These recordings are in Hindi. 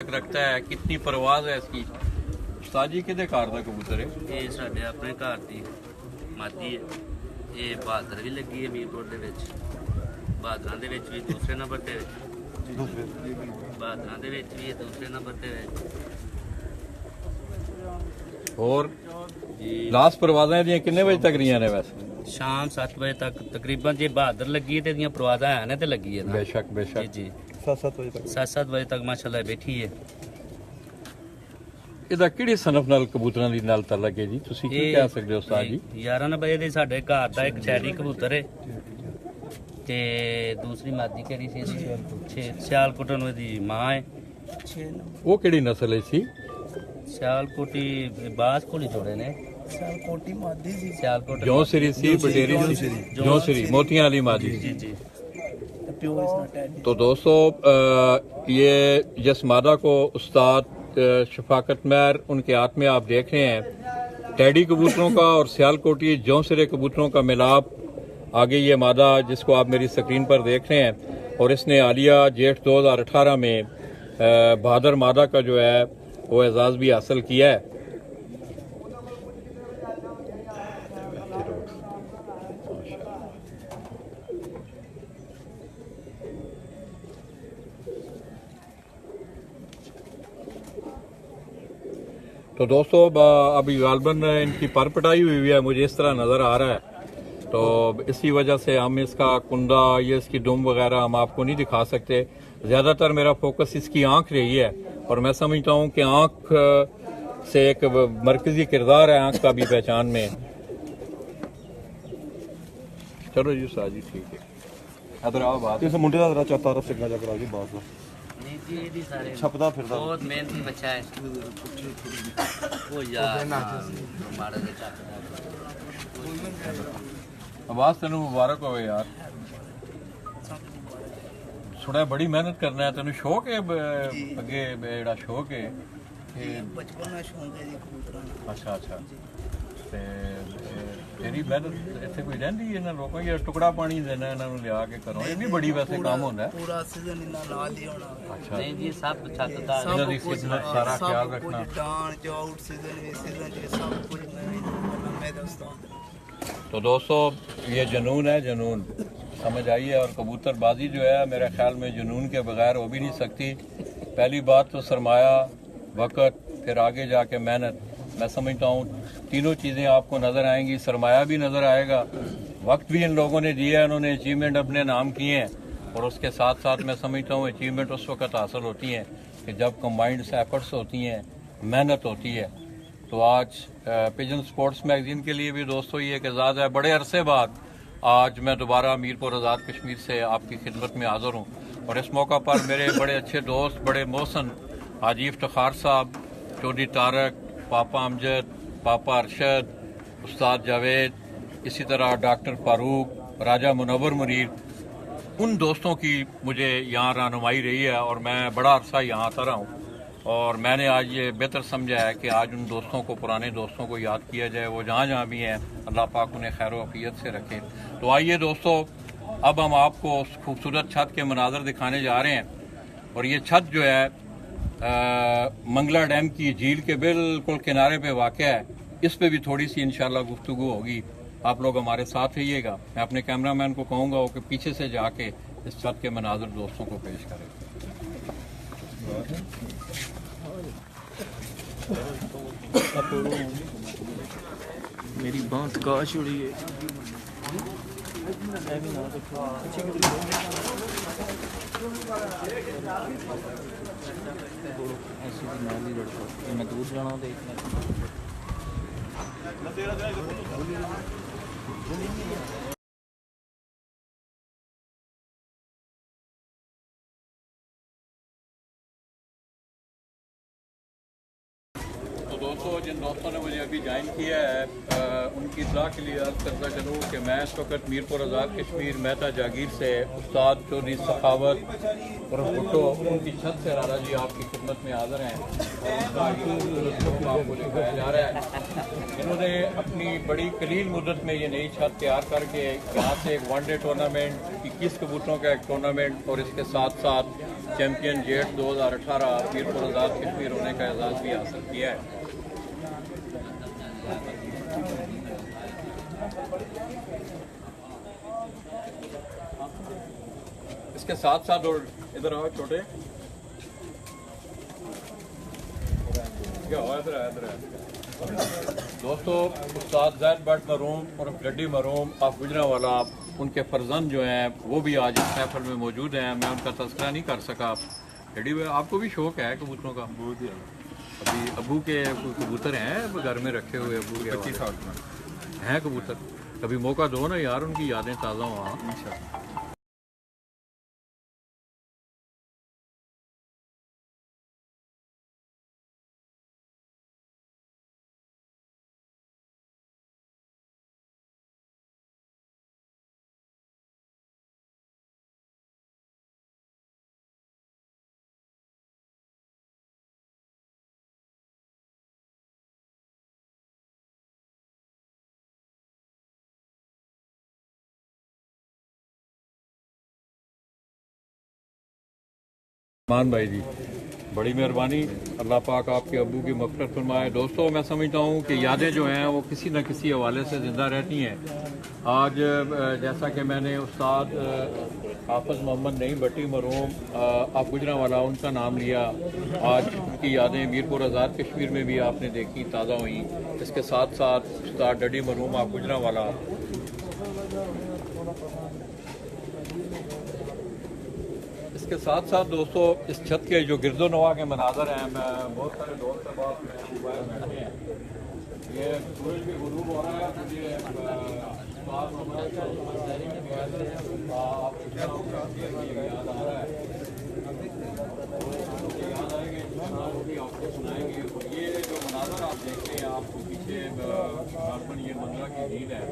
रखता है, कितनी परवाज है इसकी। उस्ताद जी किहदे घर दा कबूतर है? ये साडे अपने घर दी मादी है। ये बहादुर भी लगी है मीरपुर दे विच, बहादुरां दे विच भी दूसरे नंबर ते बहादुरां दे विच भी दूसरे नंबर ते और लास्ट परवाज़ां ਦੀਆਂ किन्ने बजे तक रहियां ने वैसे? शाम 7 बजे तक तकरीबन जे बहादुर लगी है ते दियां परवाज़ां हैं ने ते लगी है ना। बेशक बेशक जी 7 बजे तक 7 बजे तक माशाल्लाह बैठी है। ਇਹਦਾ ਕਿਹੜੀ ਸਨਫ ਨਾਲ ਕਬੂਤਰਾਂ ਦੀ ਨਾਲ ਤਲਕ ਹੈ ਜੀ, ਤੁਸੀਂ ਕੀ ਕਹਿ ਸਕਦੇ ਹੋ ਉਸਤਾਦ ਜੀ? 11 ਵਜੇ ਦੇ ਸਾਡੇ ਘਰ ਦਾ ਇੱਕ ਸ਼ਹਿਰੀ ਕਬੂਤਰ ਹੈ ਤੇ ਦੂਸਰੀ ਮਾਦੀ ਕਿਹੜੀ ਸੀ ਇਹਦੀ? ਸਿਆਲਕੋਟ ਨੂੰ ਇਹਦੀ ਮਾਂ ਹੈ। ਉਹ ਕਿਹੜੀ ਨਸਲ ਹੈ ਸੀ? ਸਿਆਲਕੋਟੀ ਬਾਸ ਕੋਲੀ ਜੋੜੇ ਨੇ। ਸਿਆਲਕੋਟੀ ਮਾਦੀ ਸੀ, ਸਿਆਲਕੋਟ ਜੌਂਸਰੀ सी बटेरी जौंसरी मोतियां वाली मादी। जी जी। तो दोस्तों ये जिस मादा को उस्ताद शफाकत महर उनके हाथ में आप देख रहे हैं, टैडी कबूतरों का और सियालकोटी जौंसरे कबूतरों का मिलाप। आगे ये मादा जिसको आप मेरी स्क्रीन पर देख रहे हैं, और इसने आलिया जेठ 2018 में बहादुर मादा का जो है वो एजाज़ भी हासिल किया है। तो दोस्तों अभी गालबन इनकी पर पटाई हुई है, मुझे इस तरह नज़र आ रहा है, तो इसी वजह से हम इसका कुंदा ये इसकी दुम वगैरह हम आपको नहीं दिखा सकते। ज़्यादातर मेरा फोकस इसकी आँख रही है, और मैं समझता हूँ कि आँख से एक मरकज़ी किरदार है आँख का भी पहचान में। चलो जी साहब जी ठीक है, अदर आओ बात ਇਸ ਮੁੰਡੇ ਦਾ ਚਾਚਾ ਤਾਰਫ ਸਿੱਖਣਾ ਜਾ ਕਰਾ ਜੀ ਬਾਸ ਦਾ नहीं जी ਇਹਦੀ ਸਾਰੇ ਛਪਦਾ ਫਿਰਦਾ बहुत मेहनती बच्चा है। वो यार हमारे के चाचा आवाज तेन मुबारक हो यार, थोड़ा बड़ी मेहनत करना है। तेन शौक है अगे जेड़ा शौक है बचपन में शौक है जी कबूतरां दा। अच्छा अच्छा, ते तेरी मेहनत इत्थे कोई रहिंदी इन्हां लोकां ये टुकड़ा पानी देना इन्हां नूं लिया के घरों, ये भी बड़ी वैसे काम होंदा है। पूरा सीजन इन्ना नाल ही होना। अच्छा नहीं जी सब छकता है। इन्हां दी खिदमत सारा ख्याल रखना। डांट जो आउट सीजन में सीजन जो सब कुछ मैं दोस्तों। तो दोस्तों ये जुनून है, जुनून समझ आई है। और कबूतरबाजी जो है मेरे ख्याल में जुनून के बगैर हो भी नहीं सकती। पहली बात तो सरमाया, वक़्त, फिर आगे जाके मेहनत। मैं समझता हूँ तीनों चीज़ें आपको नज़र आएंगी। सरमाया भी नज़र आएगा, वक्त भी इन लोगों ने दिया है, उन्होंने अचीवमेंट अपने नाम किए हैं, और उसके साथ साथ मैं समझता हूँ अचीवमेंट उस वक्त हासिल होती हैं कि जब कंबाइंड एफर्ट्स होती हैं, मेहनत होती है। तो आज पिजन स्पोर्ट्स मैगजीन के लिए भी दोस्तों ये एक एजाज़ है, बड़े अरसे बाद आज मैं दोबारा मीरपुर आज़ाद कश्मीर से आपकी खिदमत में हाज़िर हूँ। और इस मौका पर मेरे बड़े अच्छे दोस्त, बड़े मोहसन हाजी इफ्तिखार साहब, चौधरी तारक, पापा अमजद, पापा अरशद, उस्ताद जावेद, इसी तरह डॉक्टर फारूक, राजा मुनव्वर मुनीर, उन दोस्तों की मुझे यहाँ रहनुमाई रही है, और मैं बड़ा अरसा यहाँ आता रहा हूँ। और मैंने आज ये बेहतर समझा है कि आज उन दोस्तों को, पुराने दोस्तों को याद किया जाए, वो जहाँ जहाँ भी हैं अल्लाह पाक उन्हें खैर वफ़ियत से रखे। तो आइए दोस्तों, अब हम आपको उस खूबसूरत छत के मनाज़र दिखाने जा रहे हैं। और ये छत जो है मंगला डैम की झील के बिल्कुल किनारे पे वाक़ है। इस पे भी थोड़ी सी इंशाल्लाह गुफ्तगू होगी, आप लोग हमारे साथ रहिएगा। मैं अपने कैमरामैन को कहूँगा कि पीछे से जाके इस छत के मनाज़र दोस्तों को पेश करें। ਮੇਰੀ ਬਾਂਹ ਕਾਸ਼ ਉੜੀ ਹੈ। मैं दूर जाना देखना। तो दोस्तों जिन दोस्तों ने मुझे अभी ज्वाइन किया है उनकी इत्तला के लिए अर्ज़ करता चलूँ कि मैं इस वक्त मीरपुर आज़ाद कश्मीर मेहता जागीर से उस्ताद चौधरी सखावत और भुट्टो उनकी छत से राजा जी आपकी खिदमत में हाज़िर हैं, और उनका आपको दिखाया जा रहा है। इन्होंने अपनी बड़ी कलील मुद्दत में ये नई छत तैयार करके यहाँ से एक वनडे टूर्नामेंट, 21 कबूतरों का एक टूर्नामेंट, और इसके साथ साथ चैम्पियन जेट 2018 मीरपुर आज़ाद कश्मीर होने का एजाज़ भी हासिल किया है। इसके साथ साथ और इधर आओ छोटे क्या हो इधर दोस्तों, उस्ताद ज़ैद भट्ट मरूम और डड्डी मरूम आप गुजरांवाला, उनके फर्जंद जो हैं वो भी आज इस महफिल में मौजूद हैं। मैं उनका तज़किरा नहीं कर सका। डड्डी भाई, आपको भी शौक़ है कबूतरों का? बहुत ही। अभी अबू के कबूतर हैं घर में रखे हुए? अबू के 25 साल में हैं कबूतर। कभी मौका दो ना यार, उनकी यादें ताज़ा हों। मान भाई जी, बड़ी मेहरबानी। अल्लाह पाक आपके अब्बू की मग़फ़िरत फरमाए। दोस्तों, मैं समझता हूँ कि यादें जो हैं वो किसी न किसी हवाले से ज़िंदा रहती हैं। आज जैसा कि मैंने उस्ताद हाफ़िज़ मोहम्मद नईम भट्टी मरहूम आप गुजरांवाला उनका नाम लिया, आज उनकी यादें मीरपुर आज़ाद कश्मीर में भी आपने देखी ताज़ा हुई। इसके साथ साथ उस्ताद डडी मरहूम आप गुजरांवाला, इसके साथ साथ दोस्तों इस छत के जो गिरदो नवा के मनाजर हैं, मैं बहुत सारे दोस्त से बात बैठे हैं। ये सूरज भी गुरूब हो रहा है। मुझे याद आ रहा है, याद आएंगे वो भी आपको सुनाएंगे। और ये जो मनाजर आप देखते हैं, आपको पीछे कारबन ये मंजरा की झील है।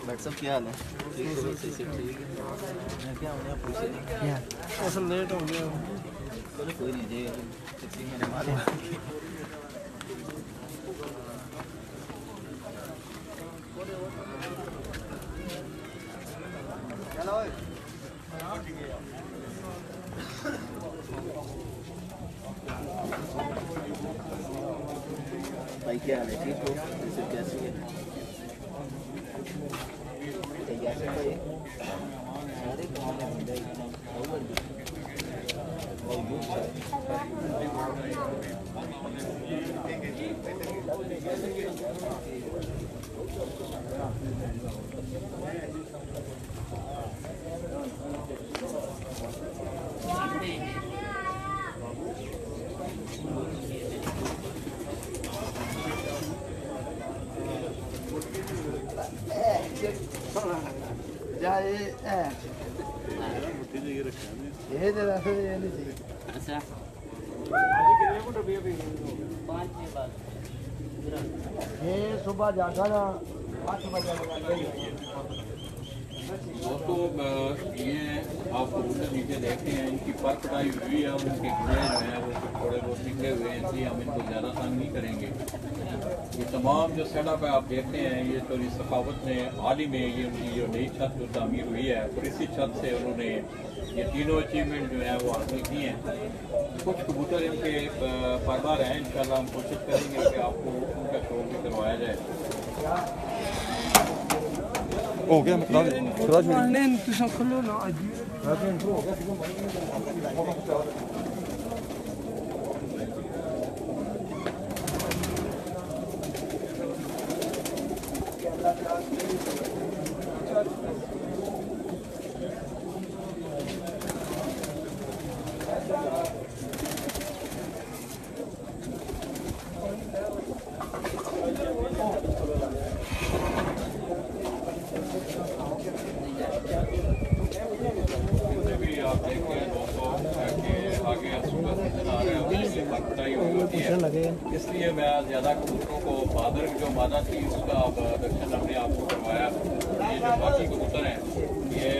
व्हाट्सएप क्या हाल है? ठीक है। मैं क्या होने पूछ असल लेट हो गया। चलो कोई नहीं जी, किसी मैंने मारे चलो भाई, क्या हाल है? ठीक हो? कैसी है? सारे काम ये सुबह जागा ना 8 बजे दोस्तों ये आप कबूतर नीचे देखते हैं, इनकी पर कटाई हुई है और उनके गुड़े जो हैं वो थोड़े बहुत निकले हुए हैं, इसलिए हम इनको ज़्यादा तंग नहीं करेंगे। ये तमाम जो सेटअप है आप देखते हैं, ये थोड़ी सखावत ने हाल ही में ये उनकी जो नई छत जो तामीर हुई है और इसी छत से उन्होंने ये तीनों अचीवमेंट जो है वो हासिल की हैं। कुछ कबूतर इनके परबार हैं, इंशाल्लाह हम कोशिश करेंगे कि आपको उनका शो भी करवाया जाए। हो गया मतलब इसलिए मैं ज़्यादा कबूतरों को बादर जो मादा थी उसका दर्शन हमने आपको करवाया। ये जो बाकी कबूतर हैं ये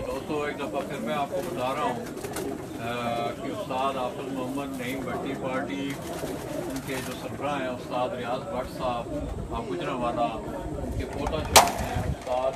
दोस्तों एक दफ़ा फिर मैं आपको बता रहा हूँ कि उस्ताद हाफिज मोहम्मद नईम भट्टी पार्टी उनके जो सरबराह हैं उस्ताद रियाज भट्ट साहब आप गुजरांवाला, उनके पोता जो हैं उस्ताद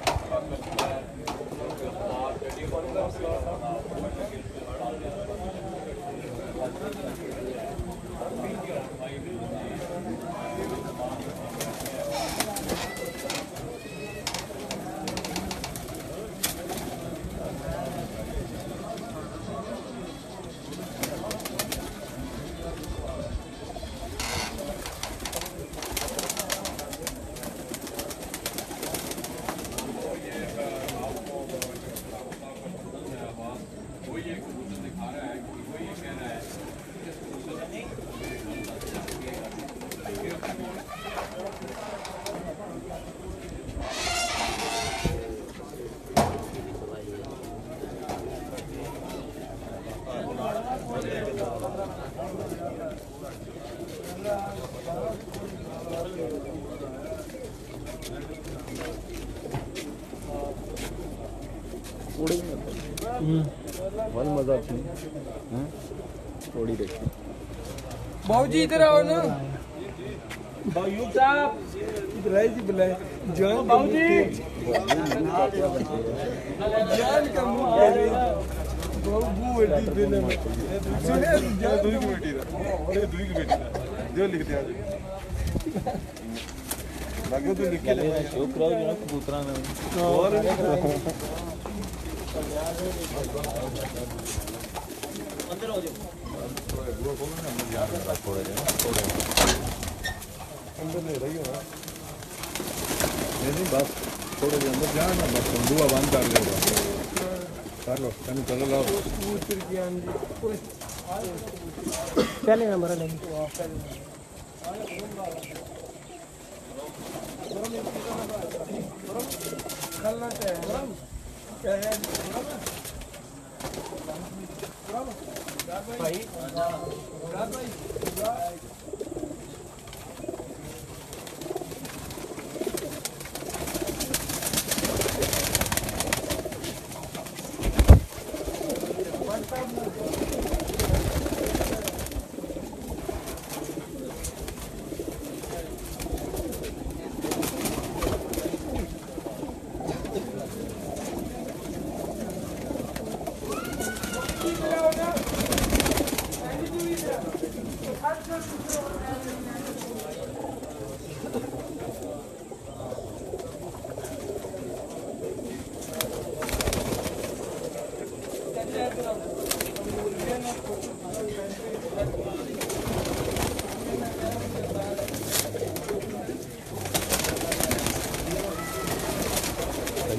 वन मजा थोड़ी देखी बाबूजी इधर आओ ना। बाबू साहब इधर आई जी बुलाए जान बाबूजी जान का मुंह कह रही बाबू एडी बेने में सुने जान दूई की बेटी दा ओए दूई की बेटी दा जो लिख दिया लगे तो लिख के ले शो कराओ जो कबूतरा ने और अंदर हो जाओ अंदर ले रही हो नहीं बस थोड़े देर अंदर जाना बस दुआ बंद कर लो चलो लाओ पहले नंबर लेंगे खेलना चाहिए क्या है भाई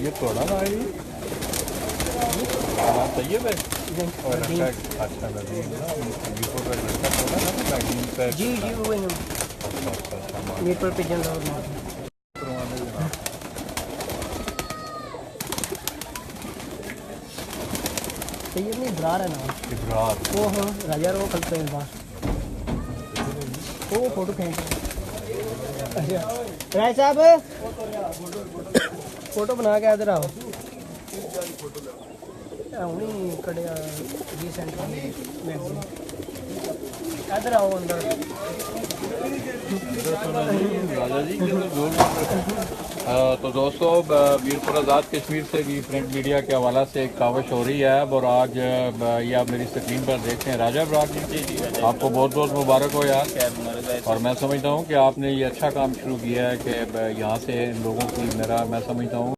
ये थोड़ा ना आई तैयब है और अच्छा नदीम ना बिफोर का लड़का थोड़ा ना मैगजीन पे जी वही मीट पर पिजन रोड सैयद नहीं इब्रार है नाम। इब्रार। वो हाँ राजा वो करते हैं बाहर। वो फोटो खींच। अच्छा राय साहब फोटो बना के इधर आओ। हुनी कड़िया रिसेंट मैगजीन इधर आओ अंदर। राजा जी तो दोस्तों मीरपुर आज़ाद कश्मीर से भी प्रिंट मीडिया के हवाला से एक काविश हो रही है और आज ये आप मेरी स्क्रीन पर देखते हैं। राजा ब्रार जी आपको बहुत बहुत मुबारक हो यार। और मैं समझता हूँ कि आपने ये अच्छा काम शुरू किया है कि यहाँ से लोगों की मैं समझता हूँ